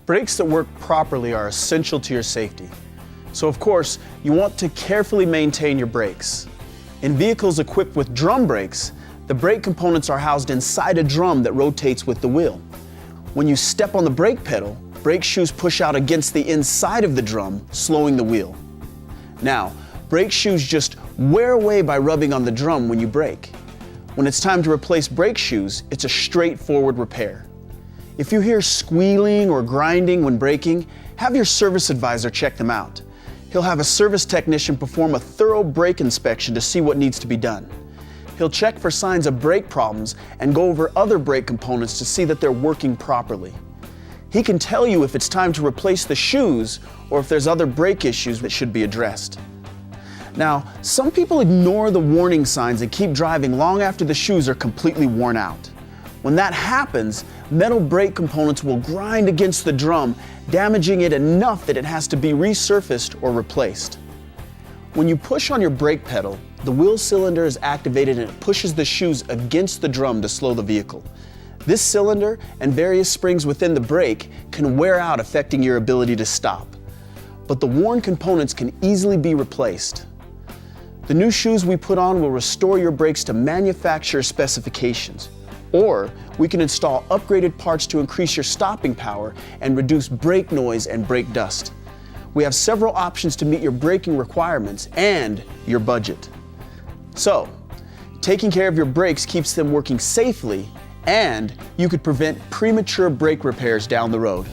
Brakes that work properly are essential to your safety. So of course, you want to carefully maintain your brakes. In vehicles equipped with drum brakes, the brake components are housed inside a drum that rotates with the wheel. When you step on the brake pedal, brake shoes push out against the inside of the drum, slowing the wheel. Now, brake shoes just wear away by rubbing on the drum when you brake. When it's time to replace brake shoes, it's a straightforward repair. If you hear squealing or grinding when braking, have your service advisor check them out. He'll have a service technician perform a thorough brake inspection to see what needs to be done. He'll check for signs of brake problems and go over other brake components to see that they're working properly. He can tell you if it's time to replace the shoes or if there's other brake issues that should be addressed. Now, some people ignore the warning signs and keep driving long after the shoes are completely worn out. When that happens, metal brake components will grind against the drum, damaging it enough that it has to be resurfaced or replaced. When you push on your brake pedal, the wheel cylinder is activated and it pushes the shoes against the drum to slow the vehicle. This cylinder and various springs within the brake can wear out, affecting your ability to stop. But the worn components can easily be replaced. The new shoes we put on will restore your brakes to manufacturer specifications. Or we can install upgraded parts to increase your stopping power and reduce brake noise and brake dust. We have several options to meet your braking requirements and your budget. So, taking care of your brakes keeps them working safely, and you could prevent premature brake repairs down the road.